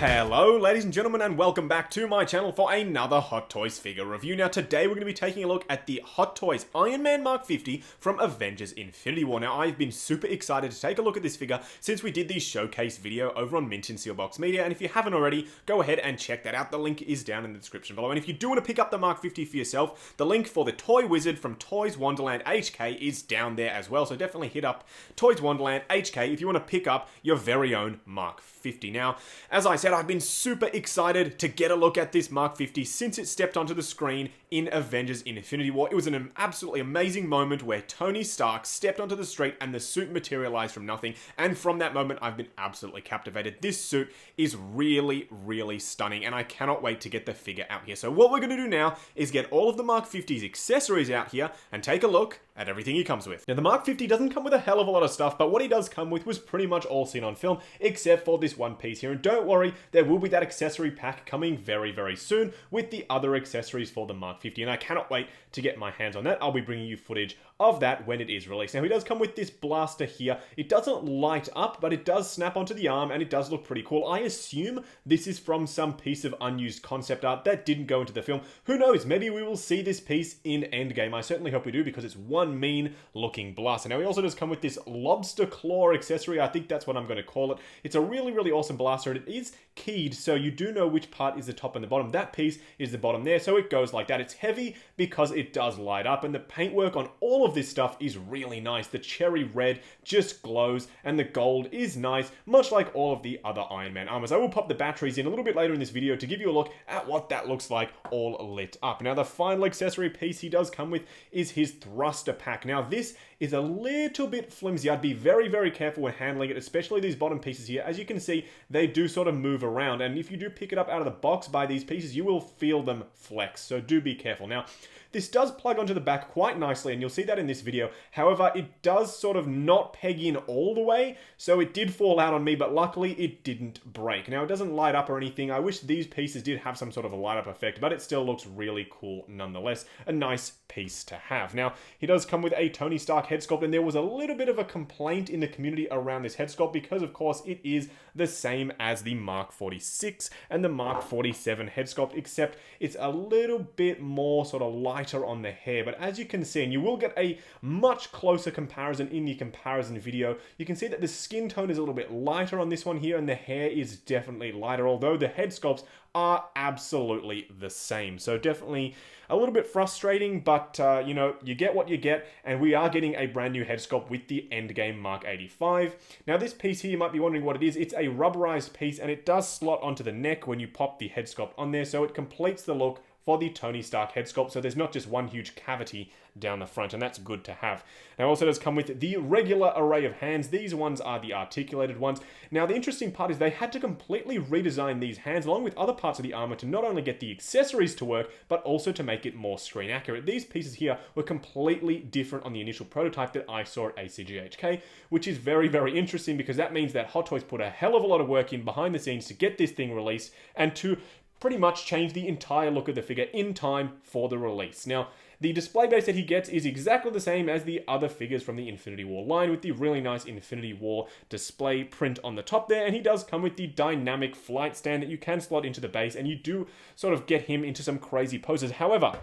Hello ladies and gentlemen, and welcome back to my channel for another Hot Toys figure review. Now today we're going to be taking a look at the Hot Toys Iron Man MK50 from Avengers Infinity War. Now I've been super excited to take a look at this figure since we did the showcase video over on Mint and Sealbox Media, and if you haven't already, go ahead and check that out. The link is down in the description below, and if you do want to pick up the MK50 for yourself, the link for the Toy Wizard from Toys Wonderland HK is down there as well, so definitely hit up Toys Wonderland HK if you want to pick up your very own MK50. Now, as I said, I've been super excited to get a look at this MK50 since it stepped onto the screen in Avengers Infinity War. It was an absolutely amazing moment where Tony Stark stepped onto the street and the suit materialized from nothing, and from that moment I've been absolutely captivated. This suit is really, really stunning, and I cannot wait to get the figure out here. So what we're going to do now is get all of the MK50's accessories out here and take a look at everything he comes with. Now the MK50 doesn't come with a hell of a lot of stuff, but what he does come with was pretty much all seen on film, except for this one piece here. And don't worry, there will be that accessory pack coming very, very soon with the other accessories for the MK50, and I cannot wait to get my hands on that. I'll be bringing you footage of that when it is released. Now he does come with this blaster here. It doesn't light up, but it does snap onto the arm, and it does look pretty cool. I assume this is from some piece of unused concept art that didn't go into the film. Who knows, maybe we will see this piece in Endgame. I certainly hope we do, because it's one mean looking blaster. Now he also does come with this lobster claw accessory. I think that's what I'm going to call it. It's a really, really awesome blaster, and it is keyed, so you do know which part is the top and the bottom. That piece is the bottom there, so it goes like that. It's heavy because it does light up, and the paintwork on all of this stuff is really nice. The cherry red just glows, and the gold is nice, much like all of the other Iron Man armors. I will pop the batteries in a little bit later in this video to give you a look at what that looks like all lit up. Now the final accessory piece he does come with is his thruster pack. Now this is a little bit flimsy. I'd be very, very careful when handling it, especially these bottom pieces here. As you can see, they do sort of move around, and if you do pick it up out of the box by these pieces, you will feel them flex, so do be careful. Now, this does plug onto the back quite nicely, and you'll see that in this video. However, it does sort of not peg in all the way, so it did fall out on me, but luckily it didn't break. Now, it doesn't light up or anything. I wish these pieces did have some sort of a light up effect, but it still looks really cool nonetheless. A nice piece to have. Now, he does come with a Tony Stark head sculpt, and there was a little bit of a complaint in the community around this head sculpt because, of course, it is the same as the MK46 and the MK47 head sculpt, except it's a little bit more sort of lighter on the hair. But as you can see, and you will get a much closer comparison in the comparison video, you can see that the skin tone is a little bit lighter on this one here, and the hair is definitely lighter, although the head sculpts are absolutely the same. So definitely a little bit frustrating, but you know, you get what you get, and we are getting a brand new head sculpt with the Endgame MK85. Now this piece here, you might be wondering what it is. It's a rubberized piece, and it does slot onto the neck when you pop the head sculpt on there, so it completes the look for the Tony Stark head sculpt, so there's not just one huge cavity down the front, and that's good to have. Now, it also does come with the regular array of hands. These ones are the articulated ones. Now, the interesting part is they had to completely redesign these hands, along with other parts of the armor, to not only get the accessories to work, but also to make it more screen accurate. These pieces here were completely different on the initial prototype that I saw at ACGHK, which is very, very interesting, because that means that Hot Toys put a hell of a lot of work in behind the scenes to get this thing released, and to pretty much change the entire look of the figure in time for the release. Now, the display base that he gets is exactly the same as the other figures from the Infinity War line, with the really nice Infinity War display print on the top there, and he does come with the dynamic flight stand that you can slot into the base, and you do sort of get him into some crazy poses. However,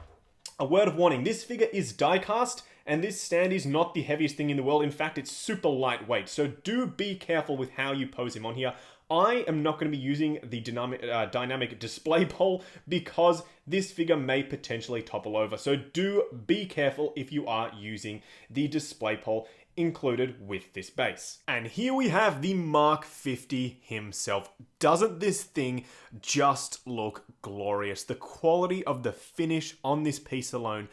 a word of warning, this figure is die-cast, and this stand is not the heaviest thing in the world. In fact, it's super lightweight, so do be careful with how you pose him on here. I am not going to be using the dynamic display pole, because this figure may potentially topple over. So do be careful if you are using the display pole included with this base. And here we have the MK50 himself. Doesn't this thing just look glorious? The quality of the finish on this piece alone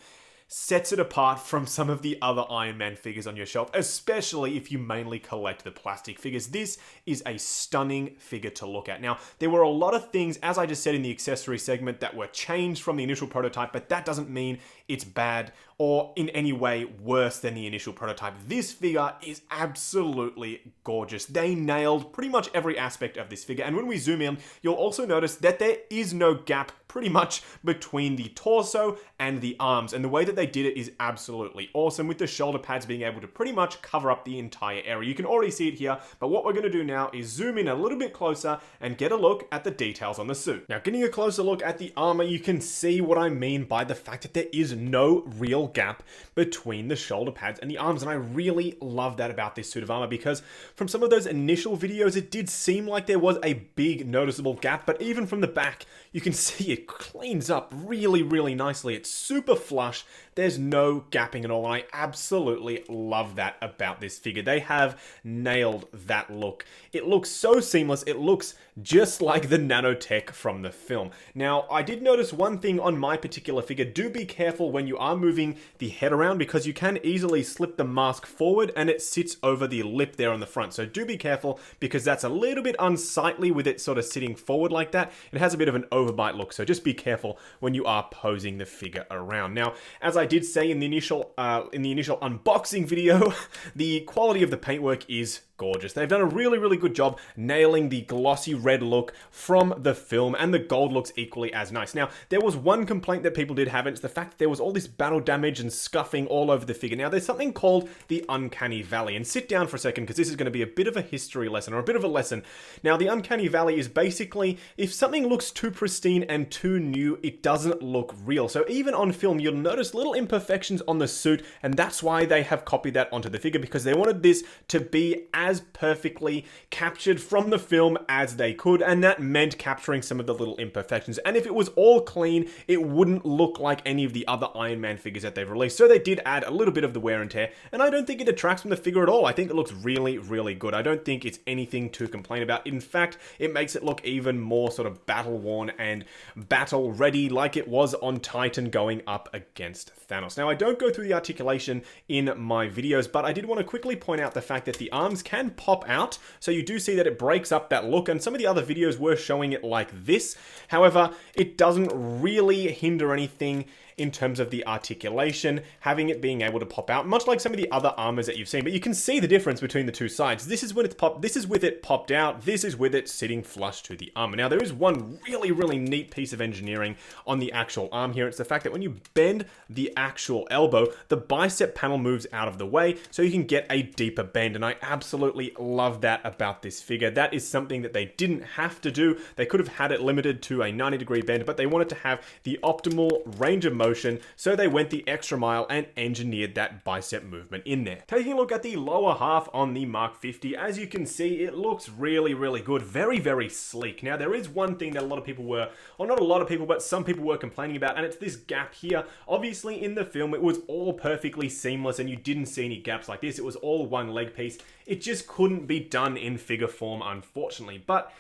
sets it apart from some of the other Iron Man figures on your shelf, especially if you mainly collect the plastic figures. This is a stunning figure to look at. Now, there were a lot of things, as I just said in the accessory segment, that were changed from the initial prototype, but that doesn't mean it's bad or in any way worse than the initial prototype. This figure is absolutely gorgeous. They nailed pretty much every aspect of this figure, and when we zoom in, you'll also notice that there is no gap pretty much between the torso and the arms, and the way that they did it is absolutely awesome, with the shoulder pads being able to pretty much cover up the entire area. You can already see it here, but what we're going to do now is zoom in a little bit closer and get a look at the details on the suit. Now, getting a closer look at the armor, you can see what I mean by the fact that there is no real gap between the shoulder pads and the arms, and I really love that about this suit of armor, because from some of those initial videos, it did seem like there was a big noticeable gap, but even from the back, you can see it cleans up really, really nicely. It's super flush. There's no gapping at all, and I absolutely love that about this figure. They have nailed that look. It looks so seamless. It looks just like the nanotech from the film. Now, I did notice one thing on my particular figure. Do be careful when you are moving the head around, because you can easily slip the mask forward and it sits over the lip there on the front. So do be careful, because that's a little bit unsightly with it sort of sitting forward like that. It has a bit of an overbite look, so just be careful when you are posing the figure around. Now, as I did say in the initial unboxing video, the quality of the paintwork is gorgeous. They've done a really, really good job nailing the glossy red look from the film, and the gold looks equally as nice. Now, there was one complaint that people did have, and it's the fact that there was all this battle damage and scuffing all over the figure. Now, there's something called the Uncanny Valley, and sit down for a second, because this is going to be a bit of a history lesson, or a bit of a lesson. Now, the Uncanny Valley is basically, if something looks too pristine and too new, it doesn't look real. So even on film, you'll notice little imperfections on the suit, and that's why they have copied that onto the figure, because they wanted this to be as perfectly captured from the film as they could, and that meant capturing some of the little imperfections. And if it was all clean, it wouldn't look like any of the other Iron Man figures that they've released. So they did add a little bit of the wear and tear, and I don't think it detracts from the figure at all. I think it looks really, really good. I don't think it's anything to complain about. In fact, it makes it look even more sort of battle-worn and battle-ready, like it was on Titan going up against Thanos. Now, I don't go through the articulation in my videos, but I did want to quickly point out the fact that the arms can pop out, so you do see that it breaks up that look, and some of the other videos were showing it like this. However, it doesn't really hinder anything in terms of the articulation, having it being able to pop out, much like some of the other armors that you've seen, but you can see the difference between the two sides. This is when it's popped, this is with it popped out, this is with it sitting flush to the armor. Now, there is one really, really neat piece of engineering on the actual arm here. It's the fact that when you bend the actual elbow, the bicep panel moves out of the way, so you can get a deeper bend, and I absolutely love that about this figure. That is something that they didn't have to do. They could have had it limited to a 90-degree bend, but they wanted to have the optimal range of motion, so they went the extra mile and engineered that bicep movement in there. Taking a look at the lower half on the Mark 50, as you can see, it looks really, really good. Very, very sleek. Now, there is one thing that a lot of people were, or not a lot of people, but some people were complaining about, and it's this gap here. Obviously, in the film, it was all perfectly seamless, and you didn't see any gaps like this. It was all one leg piece. It just couldn't be done in figure form, unfortunately, but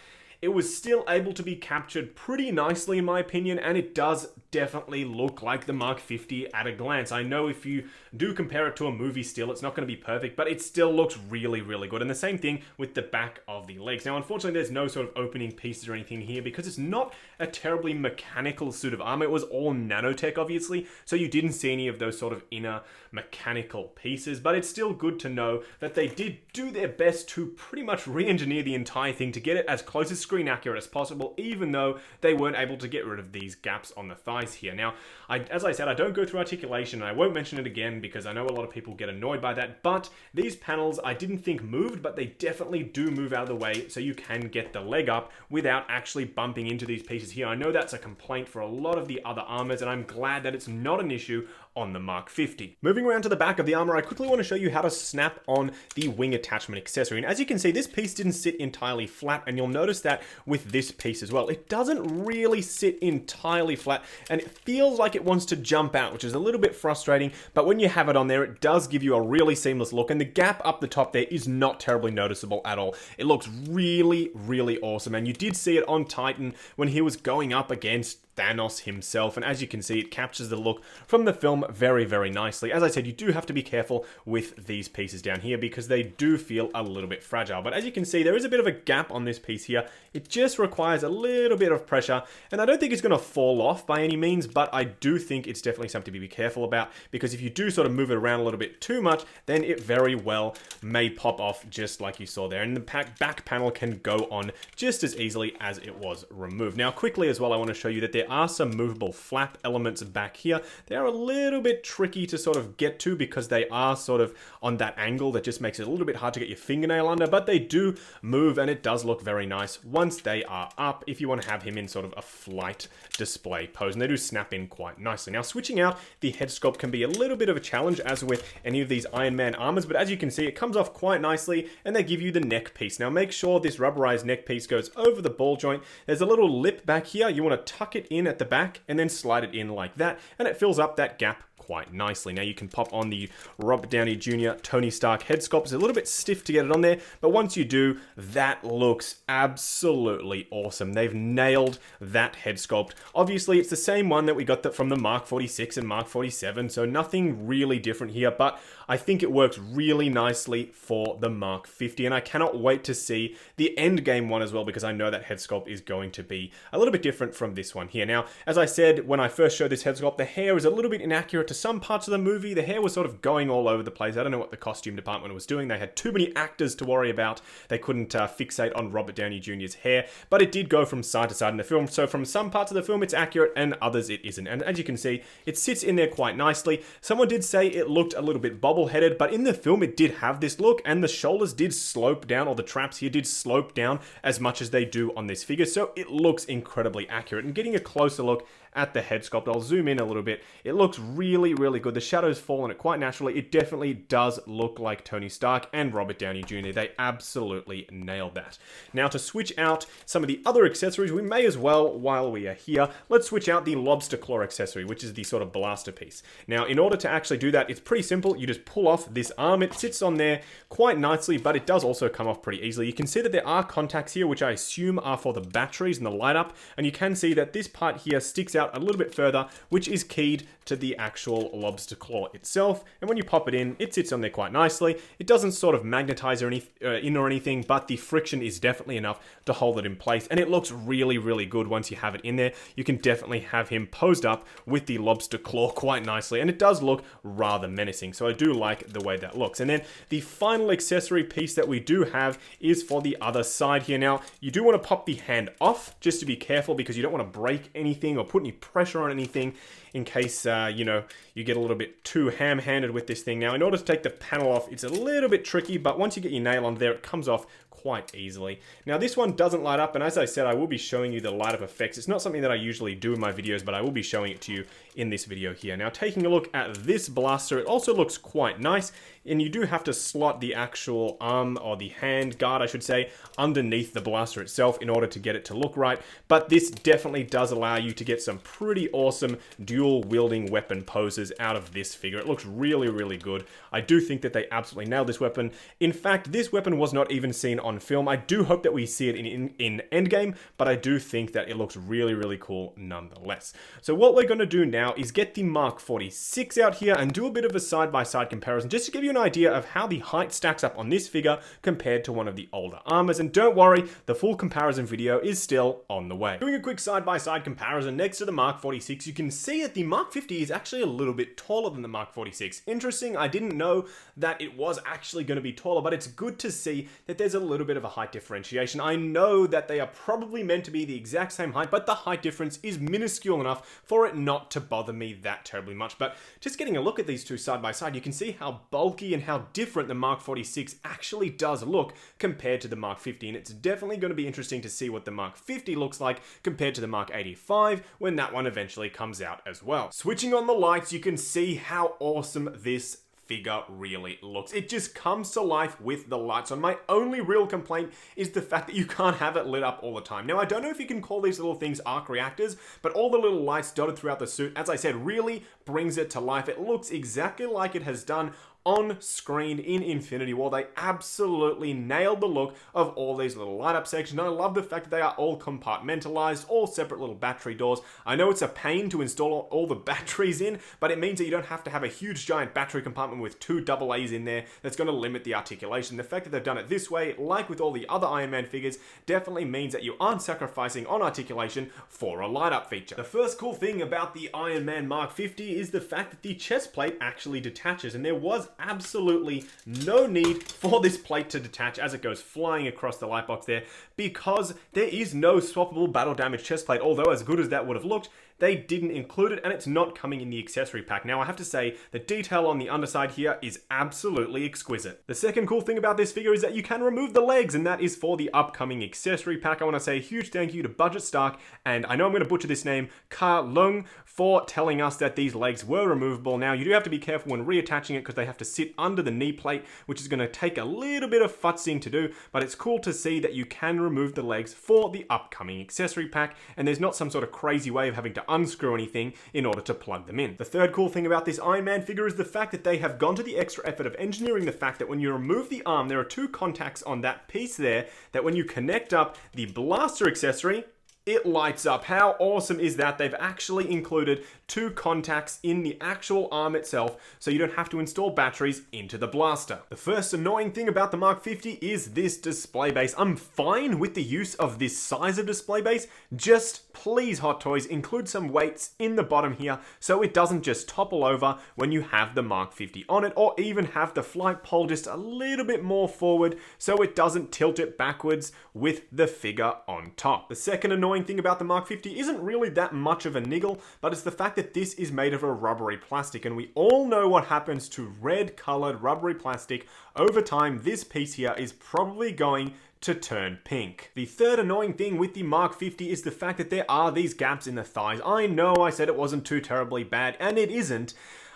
it was still able to be captured pretty nicely, in my opinion, and it does definitely look like the Mark 50 at a glance. I know if you do compare it to a movie still, it's not going to be perfect, but it still looks really, really good. And the same thing with the back of the legs. Now, unfortunately, there's no sort of opening pieces or anything here, because it's not a terribly mechanical suit of armor. It was all nanotech, obviously, so you didn't see any of those sort of inner mechanical pieces, but it's still good to know that they did do their best to pretty much re-engineer the entire thing to get it as close as screen accurate as possible, even though they weren't able to get rid of these gaps on the thighs here. Now, as I said, I don't go through articulation, and I won't mention it again because I know a lot of people get annoyed by that, but these panels I didn't think moved, but they definitely do move out of the way, so you can get the leg up without actually bumping into these pieces here. I know that's a complaint for a lot of the other armors, and I'm glad that it's not an issue on the Mark 50. Moving around to the back of the armor, I quickly want to show you how to snap on the wing attachment accessory. And as you can see, this piece didn't sit entirely flat, and you'll notice that with this piece as well. It doesn't really sit entirely flat, and it feels like it wants to jump out, which is a little bit frustrating, but when you have it on there, it does give you a really seamless look, and the gap up the top there is not terribly noticeable at all. It looks really, really awesome, and you did see it on Titan when he was going up against Thanos himself, and as you can see, it captures the look from the film very, very nicely. As I said, you do have to be careful with these pieces down here because they do feel a little bit fragile, but as you can see, there is a bit of a gap on this piece here. It just requires a little bit of pressure, and I don't think it's going to fall off by any means, but I do think it's definitely something to be careful about, because if you do sort of move it around a little bit too much, then it very well may pop off just like you saw there, and the back panel can go on just as easily as it was removed. Now, quickly as well, I want to show you that there are some movable flap elements back here. They are a little bit tricky to sort of get to because they are sort of on that angle that just makes it a little bit hard to get your fingernail under, but they do move and it does look very nice once they are up if you want to have him in sort of a flight display pose, and they do snap in quite nicely. Now, switching out the head sculpt can be a little bit of a challenge as with any of these Iron Man armors, but as you can see, it comes off quite nicely and they give you the neck piece. Now, make sure this rubberized neck piece goes over the ball joint. There's a little lip back here. You want to tuck it in at the back and then slide it in like that, and it fills up that gap quite nicely. Now you can pop on the Robert Downey Jr. Tony Stark head sculpt. It's a little bit stiff to get it on there, but once you do, that looks absolutely awesome. They've nailed that head sculpt. Obviously, it's the same one that we got from the Mark 46 and Mark 47, so nothing really different here, but I think it works really nicely for the Mark 50, and I cannot wait to see the Endgame one as well, because I know that head sculpt is going to be a little bit different from this one here. Now, as I said, when I first showed this head sculpt, the hair is a little bit inaccurate to some parts of the movie. The hair was sort of going all over the place. I don't know what the costume department was doing. They had too many actors to worry about. They couldn't fixate on Robert Downey Jr.'s hair, but it did go from side to side in the film. So from some parts of the film, it's accurate, and others it isn't. And as you can see, it sits in there quite nicely. Someone did say it looked a little bit bobble-headed, but in the film, it did have this look, and the shoulders did slope down, or the traps here did slope down as much as they do on this figure. So it looks incredibly accurate. And getting a closer look at the head sculpt, I'll zoom in a little bit. It looks really, really good. The shadows fall on it quite naturally. It definitely does look like Tony Stark and Robert Downey Jr. They absolutely nailed that. Now, to switch out some of the other accessories, we may as well, while we are here, let's switch out the lobster claw accessory, which is the sort of blaster piece. Now, in order to actually do that, it's pretty simple. You just pull off this arm. It sits on there quite nicely, but it does also come off pretty easily. You can see that there are contacts here, which I assume are for the batteries and the light up, and you can see that this part here sticks out a little bit further, which is keyed to the actual lobster claw itself, and when you pop it in, it sits on there quite nicely. It doesn't sort of magnetize or anything, but the friction is definitely enough to hold it in place, and it looks really, really good once you have it in there. You can definitely have him posed up with the lobster claw quite nicely, and it does look rather menacing, so I do like the way that looks. And then the final accessory piece that we do have is for the other side here. Now, you do want to pop the hand off, just to be careful, because you don't want to break anything or put any pressure on anything in case, you know, you get a little bit too ham-handed with this thing. Now, in order to take the panel off, it's a little bit tricky, but once you get your nail on there, it comes off quite easily. Now, this one doesn't light up, and as I said, I will be showing you the light up effects. It's not something that I usually do in my videos, but I will be showing it to you in this video here. Now, taking a look at this blaster, it also looks quite nice, and you do have to slot the actual arm, or the hand guard, I should say, underneath the blaster itself in order to get it to look right, but this definitely does allow you to get some pretty awesome dual-wielding weapon poses out of this figure. It looks really, really good. I do think that they absolutely nailed this weapon. In fact, this weapon was not even seen on film. I do hope that we see it in Endgame, but I do think that it looks really, really cool nonetheless. So what we're going to do now is get the Mark 46 out here and do a bit of a side-by-side comparison, just to give you an idea of how the height stacks up on this figure compared to one of the older armors. And don't worry, the full comparison video is still on the way. Doing a quick side-by-side comparison next to the Mark 46, you can see that the Mark 50 is actually a little bit taller than the Mark 46. Interesting, I didn't know that it was actually going to be taller, but it's good to see that there's a little bit of a height differentiation. I know that they are probably meant to be the exact same height, but the height difference is minuscule enough for it not to bother me that terribly much. But just getting a look at these two side by side, you can see how bulky and how different the Mark 46 actually does look compared to the Mark 50, and it's definitely going to be interesting to see what the Mark 50 looks like compared to the Mark 85 when that one eventually comes out as well. Switching on the lights, you can see how awesome this figure really looks. It just comes to life with the lights on. My only real complaint is the fact that you can't have it lit up all the time. Now, I don't know if you can call these little things arc reactors, but all the little lights dotted throughout the suit, as I said, really brings it to life. It looks exactly like it has done on screen in Infinity War. They absolutely nailed the look of all these little light up sections. I love the fact that they are all compartmentalized, all separate little battery doors. I know it's a pain to install all the batteries in, but it means that you don't have to have a huge giant battery compartment with two AA's in there that's going to limit the articulation. The fact that they've done it this way, like with all the other Iron Man figures, definitely means that you aren't sacrificing on articulation for a light up feature. The first cool thing about the Iron Man Mark 50 is the fact that the chest plate actually detaches, and there was absolutely no need for this plate to detach as it goes flying across the light box there, because there is no swappable battle damage chest plate. Although as good as that would have looked, they didn't include it, and it's not coming in the accessory pack. Now, I have to say, the detail on the underside here is absolutely exquisite. The second cool thing about this figure is that you can remove the legs, and that is for the upcoming accessory pack. I want to say a huge thank you to Budget Stark, and I know I'm going to butcher this name, Ka Lung, for telling us that these legs were removable. Now, you do have to be careful when reattaching it because they have to sit under the knee plate, which is going to take a little bit of futzing to do, but it's cool to see that you can remove the legs for the upcoming accessory pack, and there's not some sort of crazy way of having to unscrew anything in order to plug them in. The third cool thing about this Iron Man figure is the fact that they have gone to the extra effort of engineering the fact that when you remove the arm, there are two contacts on that piece there that when you connect up the blaster accessory, it lights up. How awesome is that? They've actually included two contacts in the actual arm itself, so you don't have to install batteries into the blaster. The first annoying thing about the Mark 50 is this display base. I'm fine with the use of this size of display base. Just please, Hot Toys, include some weights in the bottom here so it doesn't just topple over when you have the Mark 50 on it, or even have the flight pole just a little bit more forward so it doesn't tilt it backwards with the figure on top. The second annoying thing about the Mark 50 isn't really that much of a niggle, but it's the fact that this is made of a rubbery plastic, and we all know what happens to red colored rubbery plastic. Over time, this piece here is probably going to turn pink. The third annoying thing with the Mark 50 is the fact that there are these gaps in the thighs. I know I said it wasn't too terribly bad, and it isn't.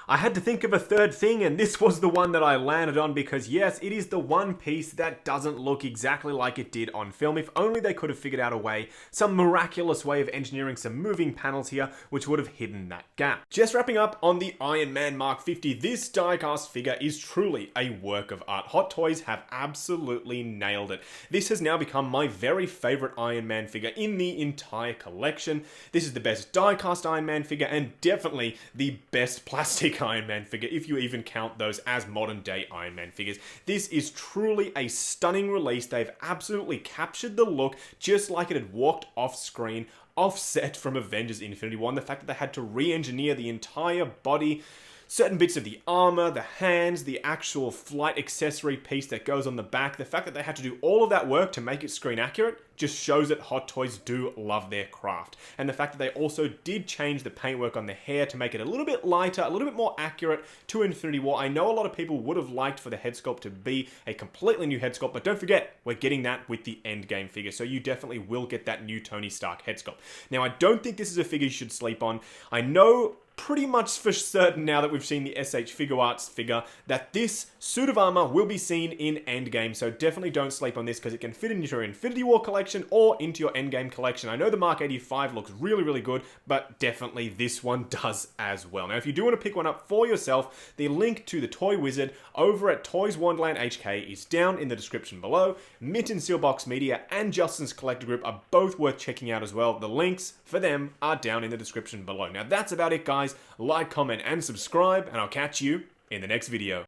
I had to think of a third thing, and this was the one that I landed on because yes, it is the one piece that doesn't look exactly like it did on film. If only they could have figured out a way, some miraculous way of engineering some moving panels here, which would have hidden that gap. Just wrapping up on the Iron Man Mark 50, this die-cast figure is truly a work of art. Hot Toys have absolutely nailed it. This has now become my very favorite Iron Man figure in the entire collection. This is the best die-cast Iron Man figure, and definitely the best plastic Iron Man figure, if you even count those as modern day Iron Man figures. This is truly a stunning release. They've absolutely captured the look just like it had walked off screen, offset from Avengers Infinity War. And the fact that they had to re-engineer the entire body, certain bits of the armor, the hands, the actual flight accessory piece that goes on the back, the fact that they had to do all of that work to make it screen accurate just shows that Hot Toys do love their craft. And the fact that they also did change the paintwork on the hair to make it a little bit lighter, a little bit more accurate to Infinity War. I know a lot of people would have liked for the head sculpt to be a completely new head sculpt, but don't forget, we're getting that with the Endgame figure, so you definitely will get that new Tony Stark head sculpt. Now, I don't think this is a figure you should sleep on. I know pretty much for certain now that we've seen the SH Figuarts figure that this suit of armor will be seen in Endgame, so definitely don't sleep on this because it can fit into your Infinity War collection or into your Endgame collection. I know the Mark 85 looks really, really good, but definitely this one does as well. Now, if you do want to pick one up for yourself, the link to the Toy Wizard over at Toys Wonderland HK is down in the description below. Mint and Sealbox Media and Justin's Collector Group are both worth checking out as well. The links for them are down in the description below. Now, that's about it, guys. Like, comment, and subscribe, and I'll catch you in the next video.